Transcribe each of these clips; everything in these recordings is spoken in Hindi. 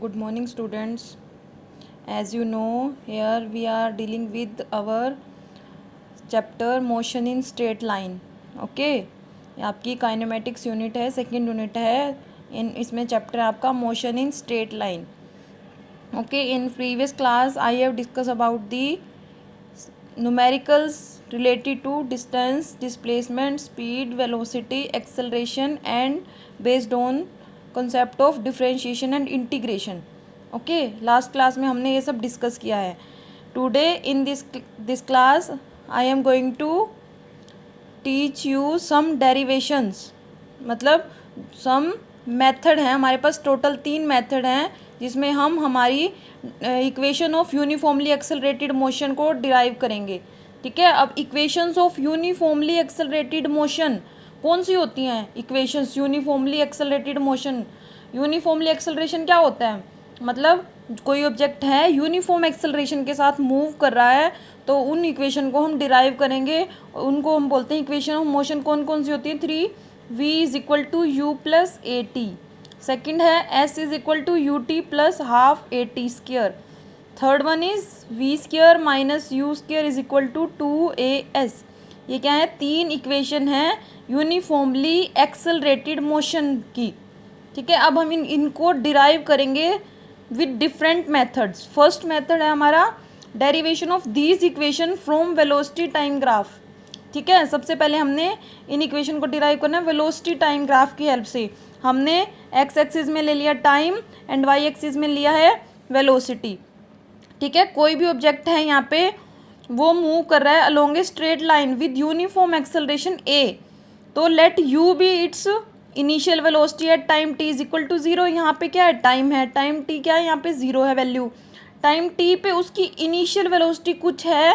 Good morning, students. As you know, here we are dealing with our chapter motion in straight line. Okay, ये आपकी काइनेमेटिक्स यूनिट है, सेकेंड यूनिट है. इसमें चैप्टर है आपका motion in straight line. Okay, in previous class I have discussed about the numericals related to distance, displacement, speed, velocity, acceleration and based on concept of differentiation and integration. Okay, last class में हमने ये सब डिस्कस किया है. Today in this class I am going to teach you some derivations. मतलब सम मेथड हैं हमारे पास. टोटल 3 मेथड हैं जिसमें हम हमारी equation of uniformly accelerated motion को डिराइव करेंगे. ठीक है. अब equations of uniformly accelerated motion कौन सी होती हैं? Equations uniformly accelerated motion. Uniformly acceleration क्या होता है? मतलब कोई ऑब्जेक्ट है यूनिफॉर्म एक्सेलरेशन के साथ मूव कर रहा है तो उन इक्वेशन को हम डिराइव करेंगे. उनको हम बोलते हैं इक्वेशन ऑफ मोशन. कौन कौन सी होती है? 3v is equal to you plus A T. Second है s is equal to u T plus half A t square. Third one is v square minus u square is equal to 2as. ये क्या है? 3 इक्वेशन है यूनिफॉर्मली एक्सेलरेटेड मोशन की. ठीक है. अब हम इनको डिराइव करेंगे with different methods. First method है हमारा derivation of these equation from velocity time graph. ठीक है. सबसे पहले हमने इन इक्वेशन को डिराइव करना है वेलोसिटी टाइम ग्राफ की हेल्प से. हमने एक्स एक्सिस में ले लिया टाइम एंड वाई एक्सिस में लिया है वेलोसिटी. ठीक है. कोई भी ऑब्जेक्ट है यहाँ पे वो मूव कर रहा है along a straight line with uniform acceleration A. तो let U be its initial velocity at time T is equal to 0. यहाँ पे क्या है? टाइम है. टाइम टी क्या है? यहाँ पे 0 है वैल्यू. टाइम टी पे उसकी इनिशियल वेलोसिटी कुछ है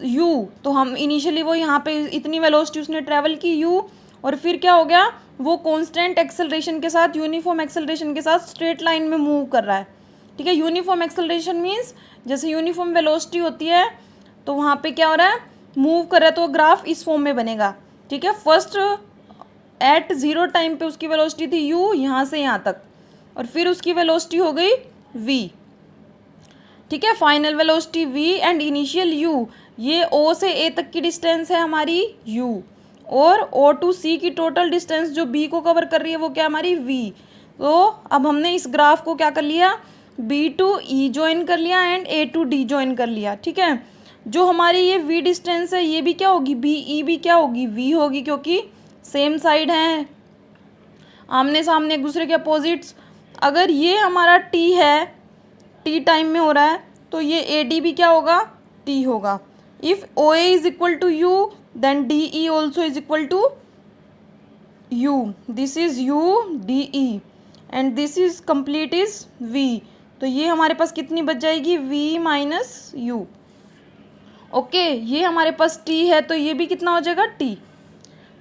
u. तो हम इनिशियली वो यहाँ पे इतनी वेलोसिटी उसने ट्रैवल की u और फिर क्या हो गया? वो कांस्टेंट एक्सेलरेशन के साथ यूनिफॉर्म एक्सेलरेशन के साथ स्ट्रेट लाइन में मूव कर रहा है. ठीक है. यूनिफॉर्म एक्सेलरेशन मीन्स जैसे यूनिफॉर्म वेलोसिटी होती है तो वहाँ पे क्या हो रहा है? मूव कर रहा है. तो ग्राफ इस फॉर्म में बनेगा. ठीक है. फर्स्ट एट 0 टाइम पे उसकी वेलोसिटी थी u यहाँ से यहाँ तक और फिर उसकी वेलोसिटी हो गई v. ठीक है. Final velocity v and initial u. ये o से a तक की डिस्टेंस है हमारी u और o टू c की टोटल डिस्टेंस जो b को कवर कर रही है वो क्या हमारी v. तो अब हमने इस ग्राफ को क्या कर लिया? b टू e ज्वाइन कर लिया and a to d join कर लिया. ठीक है. जो हमारी ये v डिस्टेंस है ये भी क्या होगी? be भी क्या होगी? v होगी क्योंकि सेम साइड हैं, आमने सामने एक दूसरे के अपोजिट्स. अगर ये हमारा t है, t टाइम में हो रहा है तो ये AD भी क्या होगा? t होगा. If OA is equal to u then DE also is equal to u. This is u DE and this is complete is v. तो ये हमारे पास कितनी बच जाएगी? v minus u. ओके. ये हमारे पास t है तो ये भी कितना हो जाएगा? t.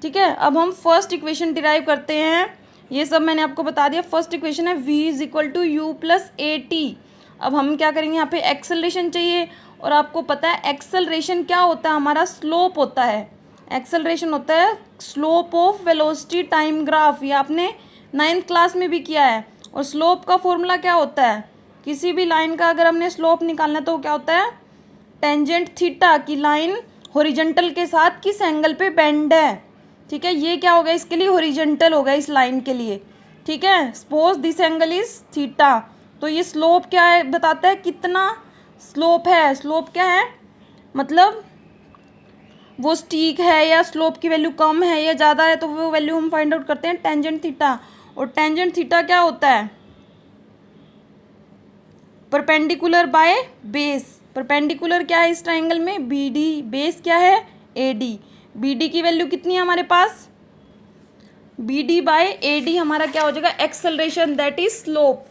ठीक है. अब हम फर्स्ट इक्वेशन डिराइव करते हैं. ये सब मैंने आपको बता दिया. फर्स्ट इक्वेशन है v is equal to you plus A t. अब हम क्या करेंगे? यहाँ पे एक्सेलरेशन चाहिए और आपको पता है एक्सेलरेशन क्या होता है? हमारा स्लोप होता है. एक्सेलरेशन होता है slope of velocity time graph. ये आपने 9th क्लास में भी किया है. और स्लोप का फॉर्मूला क्या होता है? किसी भी लाइन का अगर हमने स्लोप निकालना है तो क्या होता है? टेंजेंट थीटा की लाइन हॉरिजॉन्टल के साथ किस एंगल पे बेंड है. ठीक है. ये क्या होगा? इसके लिए हॉरिजॉन्टल होगा इस लाइन के लिए. ठीक है. Suppose this angle is theta. तो ये स्लोप क्या है? बताता है कितना स्लोप है. स्लोप क्या है? मतलब वो स्टीक है या स्लोप की वैल्यू कम है या ज़्यादा है तो वो वैल्यू हम फाइंड आउट करते हैं टेंजेंट थीटा. और टेंजेंट थीटा क्या होता है? Perpendicular by base. परपेंडिकुलर क्या है इस ट्राइंगल में? BD. बेस क्या है? AD. BD की वैल्यू कितनी है हमारे पास? BD बाय AD हमारा क्या हो जाएगा? Acceleration that is slope.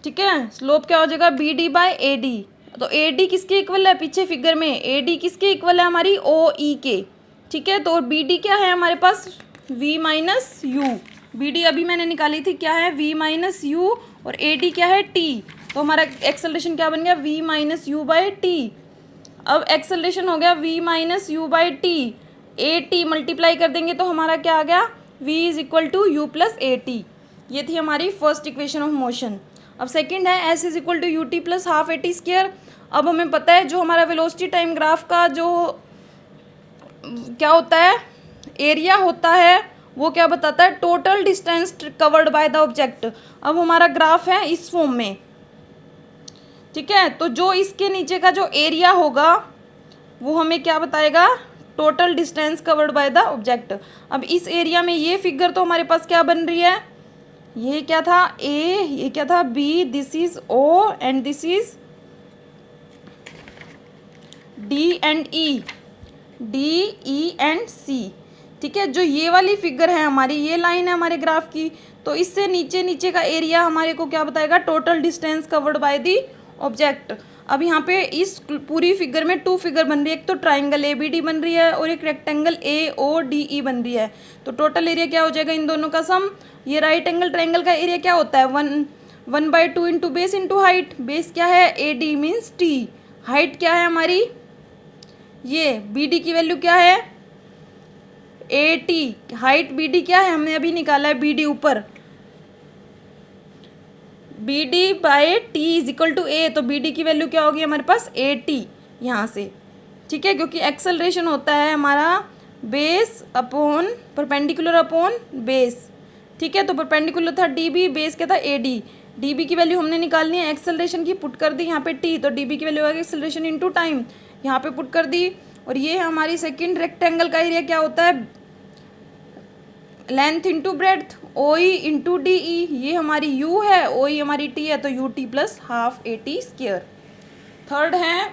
ठीक है. स्लोप क्या हो जाएगा? BD by AD. तो AD किसके इक्वल है? पीछे फिगर में AD किसके इक्वल है? हमारी OE के. ठीक है. तो BD क्या है हमारे पास? V minus you. BD अभी मैंने निकाली थी क्या है? V minus you. और AD क्या है? T. तो हमारा एक्सेलरेशन क्या बन गया? V minus u by t. अब एक्सेलरेशन हो गया v minus u by t. A t multiply कर देंगे तो हमारा क्या आ गया? v is equal to you plus A t. ये थी हमारी फर्स्ट इक्वेशन ऑफ मोशन। अब सेकंड है s is equal to u T plus half A T square. अब हमें पता है जो हमारा वेलोसिटी टाइम ग्राफ का जो क्या होता है, एरिया होता है, वो क्या बताता है, total distance covered by the object. अब हमारा ग्राफ है इस फॉर्म में, ठीक है, तो जो इसके नीचे का जो एरिया होगा वो हमें क्या बताएगा, total distance covered by the object. अब इस एरिया में ये फिगर तो हमारे पास क्या बन रही है, ये क्या था ए, ये क्या था B, this is O and this is D and E, D E and C, ठीक है। जो ये वाली फिगर है हमारी, ये लाइन है हमारे ग्राफ की, तो इससे नीचे नीचे का एरिया हमारे को क्या बताएगा, total distance covered by the object. अब यहाँ पे इस पूरी फिगर में टू फिगर बन रही है, एक तो ट्राइंगल ए बी डी बन रही है और एक रेक्टेंगल ए ओ डी ई बन रही है। तो टोटल एरिया क्या हो जाएगा इन दोनों का सम। ये राइट एंगल ट्राइंगल का एरिया क्या होता है, 1/2 into base into height. Base क्या है, A D means T, height क्या है हमारी, ये बी डी की वैल्यू क्या है, A T, height B D क्या है, हमने अभी निकाला है बी डी ऊपर, B D by T is equal to A, तो बी डी की वैल्यू क्या होगी हमारे पास, ए टी यहाँ से, ठीक है, क्योंकि एक्सेलरेशन होता है हमारा base upon perpendicular upon base, ठीक है। तो परपेंडिकुलर था डी बी, बेस क्या था ए डी, डी बी की वैल्यू हमने निकालनी है, एक्सेलरेशन की पुट कर दी यहाँ पे टी, तो डी बी की वैल्यू आएगी एक्सेलरेशन इनटू टाइम, यहाँ पे पुट कर दी। और ये हमारी सेकंड रेक्टेंगल का एरिया क्या होता है, लेंथ इंटू ब्रेड्थ, ओ ई इंटू डी ई, ये हमारी यू है, ओ ई हमारी टी है, तो U T plus half A T square. Third है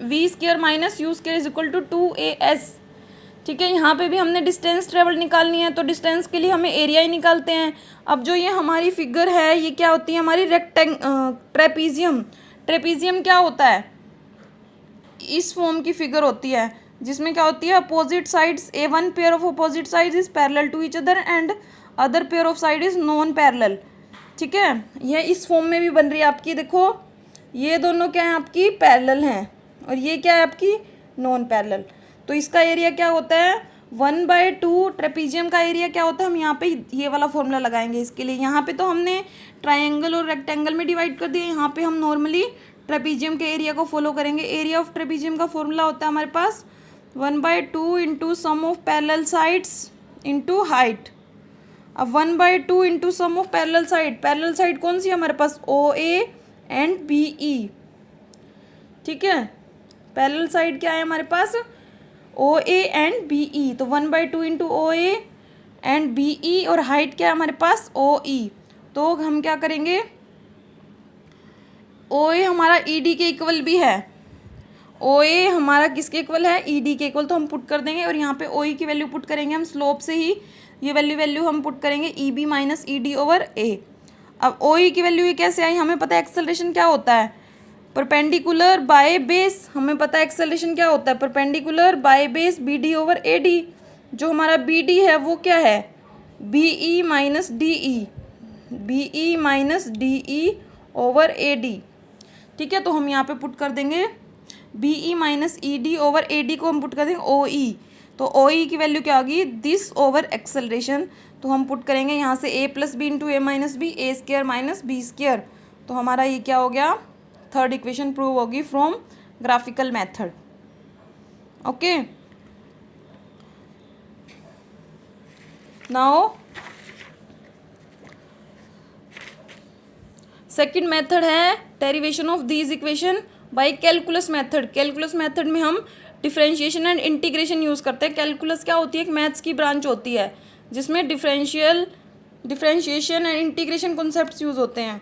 V square minus U square is equal to 2as, ठीक है। यहाँ पे भी हमने डिस्टेंस ट्रेवल निकालनी है, तो डिस्टेंस के लिए हमें एरिया ही निकालते हैं। अब जो ये हमारी फिगर है ये क्या होती है हमारी ट्रेपीजियम। ट्रेपीजियम क्या होता है, इस फॉर्म की फिगर होती है जिसमें क्या होती है, opposite sides a one pair of opposite sides is parallel to each other and other pair of side is non parallel, ठीक है। यह इस फॉर्म में भी बन रही है आपकी, देखो ये दोनों क्या है आपकी पैरेलल हैं और ये क्या है आपकी नॉन पैरेलल। तो इसका एरिया क्या होता है 1/2, ट्रेपीजियम का एरिया क्या होता है, हम यहाँ पे ये वाला फॉर्मूला लगाएंगे इसके लिए। यहाँ पे तो हमने ट्राइंगल और रेक्टेंगल में डिवाइड कर दिया, यहाँ पे हम नॉर्मली ट्रेपीजियम के एरिया को फॉलो करेंगे। एरिया ऑफ ट्रेपीजियम का फॉर्मूला होता है हमारे पास 1/2 into sum of parallel sides into height. अब 1/2 into sum of parallel side कौन सी है हमारे पास, ओ ए एंड बी ई, ठीक है। पैरेलल साइड क्या है हमारे पास, ओ ए एंड बी ई, तो 1/2 into O A and B E, और हाइट क्या है हमारे पास ओ ई। तो हम क्या करेंगे, ओ ए हमारा ई डी के इक्वल भी है, ओ ए हमारा किसके इक्वल है, ई डी के इक्वल, तो हम पुट कर देंगे और यहाँ पे ओ ई की वैल्यू पुट करेंगे हम स्लोप से ही, ये वैल्यू हम पुट करेंगे E B minus E D over A. अब ओ ई की वैल्यू ये कैसे आई, हमें पता है एक्सेलरेशन क्या होता है, परपेंडिकुलर बाय बेस, हमें पता है एक्सेलरेशन क्या होता है, perpendicular by base B D over A D. जो हमारा बी डी है वो क्या है, B E minus D E, B E minus D E over A D, ठीक है। तो हम यहाँ पे पुट कर देंगे B E minus E D over A D को हम पुट कर देंगे ओ ई, तो ओ ई की वैल्यू क्या होगी, दिस ओवर एक्सेलरेशन, तो हम पुट करेंगे यहाँ से A plus B into A minus B, A square minus B square. तो हमारा ये क्या हो गया, थर्ड इक्वेशन प्रूव होगी from graphical method, okay. Now second method है derivation of these equation by calculus method. Calculus method में हम डिफरेंशिएशन एंड इंटीग्रेशन यूज़ करते हैं। कैलकुलस क्या होती है, एक मैथ्स की ब्रांच होती है जिसमें differentiation and integration concepts use होते हैं।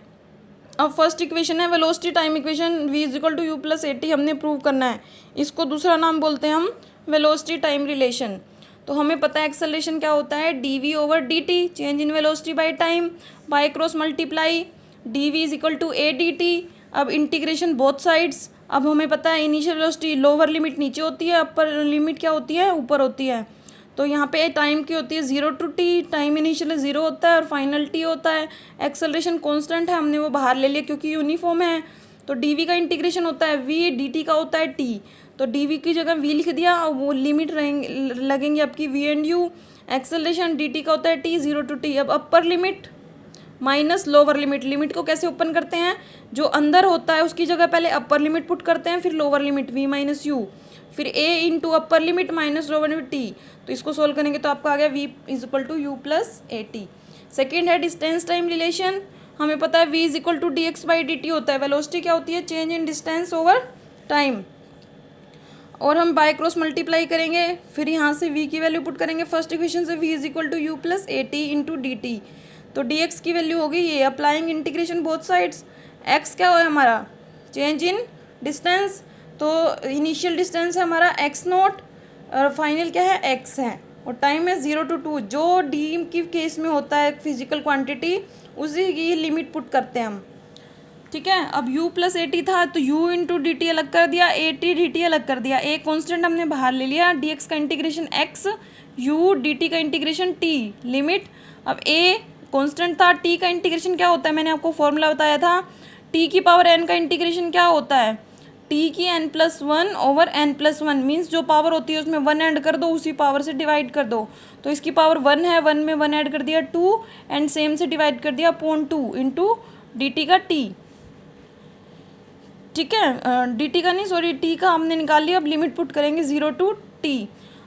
अब फर्स्ट इक्वेशन है velocity time equation, v is equal to you plus A t, हमने प्रूव करना है। इसको दूसरा नाम बोलते हैं हम वेलोसिटी टाइम रिलेशन। तो हमें पता है एक्सेलरेशन क्या होता है, d we over D t, change in velocity by time, by cross multiply, d v is equal to a d t. अब इंटीग्रेशन बोथ साइड्स, अब हमें पता है इनिशियल वेलोसिटी लोअर लिमिट नीचे होती है, अपर लिमिट क्या होती है, ऊपर होती है। तो यहाँ पे टाइम की होती है 0 to t, टाइम इनिशियल 0 होता है और फाइनल t होता है। एक्सेलरेशन कांस्टेंट है, हमने वो बाहर ले लिया क्योंकि यूनिफॉर्म है। तो dv का इंटीग्रेशन होता है v, dt का होता है t। तो डी वी की जगह वी लिख दिया और वो लिमिट रहेंगे लगेंगे आपकी v and u. Acceleration d t का होता है टी, 0 to t। अब upper limit minus lower limit, limit को कैसे ओपन करते हैं, जो अंदर होता है उसकी जगह पहले अपर लिमिट पुट करते हैं, फिर lower limit V minus U, फिर A into upper limit minus lower limit T. तो इसको सोल्व करेंगे तो आपका आ गया V is equal to you plus A T. Second है डिस्टेंस टाइम रिलेशन, हमें पता है V is equal to D X by D T होता है। वेलोसिटी क्या होती है, change in distance over time. और हम बाय क्रॉस मल्टीप्लाई करेंगे, फिर यहाँ से v की वैल्यू पुट करेंगे फर्स्ट इक्वेशन से, v is equal to you plus A t into d t. तो dx की वैल्यू होगी ये, applying integration both sides. x क्या हो हमारा, चेंज इन डिस्टेंस, तो इनिशियल डिस्टेंस है हमारा x नोट और फाइनल क्या है x है, और टाइम है 0 to 2। जो d की केस में होता है फिजिकल क्वांटिटी, उसी की लिमिट पुट करते हैं हम, ठीक है। अब u प्लस ए टी था तो u इंटू डी टी अलग कर दिया, ए टी डी टी अलग कर दिया, ए कॉन्स्टेंट हमने बाहर ले लिया, डी एक्स का integration x, u D t का इंटीग्रेशन t, लिमिट। अब a कॉन्स्टेंट था, t का इंटीग्रेशन क्या होता है, मैंने आपको फॉर्मूला बताया था, t की पावर n का इंटीग्रेशन क्या होता है, t की n+1 ओवर n+1, मीन्स जो पावर होती है उसमें 1 ऐड कर दो, उसी पावर से डिवाइड कर दो। तो इसकी पावर 1 है, 1 में 1 ऐड कर दिया 2, एंड सेम से डिवाइड कर दिया अपॉन 2 इंटू डी टी का t, ठीक है। डी टी का नहीं, सॉरी टी का हमने निकाल लिया। अब लिमिट पुट करेंगे 0 to t।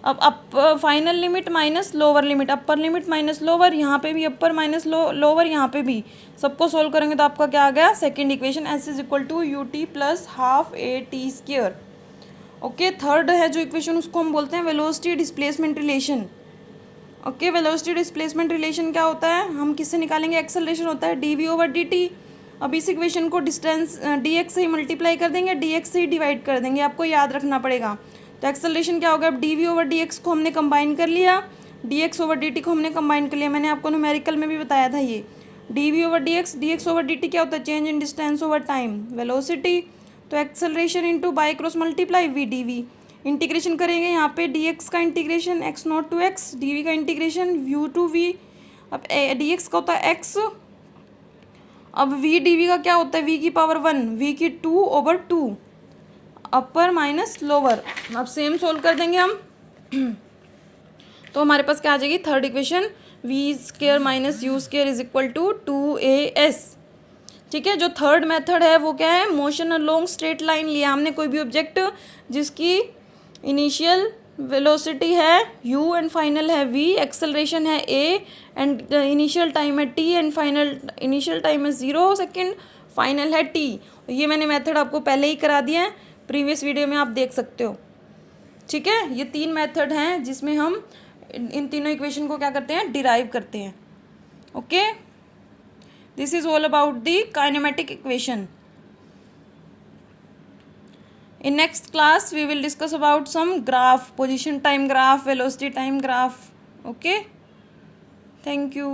अब final limit minus lower limit, अपर लिमिट माइनस लोअर, यहाँ पे भी अपर माइनस लोअर, यहाँ पे भी, सबको सोल्व करेंगे तो आपका क्या आ गया, second equation, s is equal to u T plus half A t square. Okay, third है जो इक्वेशन उसको हम बोलते हैं velocity displacement relation. Okay, velocity displacement relation क्या होता है, हम किससे निकालेंगे, एक्सेलरेशन होता है d we over D t. अब इस इक्वेशन को डिस्टेंस डी एक्स से ही मल्टीप्लाई कर देंगे, डी एक्स से ही डिवाइड कर देंगे, आपको याद रखना पड़ेगा। तो एक्सेलरेशन क्या होगा, अब d we over D x को हमने कंबाइन कर लिया, d x over D t को हमने कंबाइन कर लिया, मैंने आपको न्यूमेरिकल में भी बताया था ये। D we over D x over D T क्या होता है, change in distance over time, velocity. तो acceleration into by cross multiply V D V, integration करेंगे यहाँ पे डी एक्स का integration X naught to X, D V का इंटीग्रेशन यू टू वी। अब डी एक्स का होता है एक्स, अब वी डी वी का क्या होता है, वी की पावर 1, वी की 2 ओवर 2, अपर माइनस लोअर। अब सेम सोल्व कर देंगे हम तो हमारे पास क्या आ जाएगी, third equation, v square minus u square is equal to 2as। ठीक है, जो थर्ड मेथड है वो क्या है, मोशन अलोंग स्ट्रेट लाइन लिया हमने कोई भी ऑब्जेक्ट जिसकी इनिशियल वेलोसिटी है u एंड फाइनल है v, एक्सेलरेशन है a एंड इनिशियल टाइम है t and final initial time है 0 सेकेंड, फाइनल है t। ये मैंने मेथड आपको पहले ही करा दिया है, प्रीवियस वीडियो में आप देख सकते हो। ठीक है, ये 3 मेथड हैं जिसमें हम इन तीनों इक्वेशन को क्या करते हैं, डिराइव करते हैं। Okay, this is all about the kinematic equation. In next class we will discuss about some graph, position time graph, velocity time graph. Okay, thank you.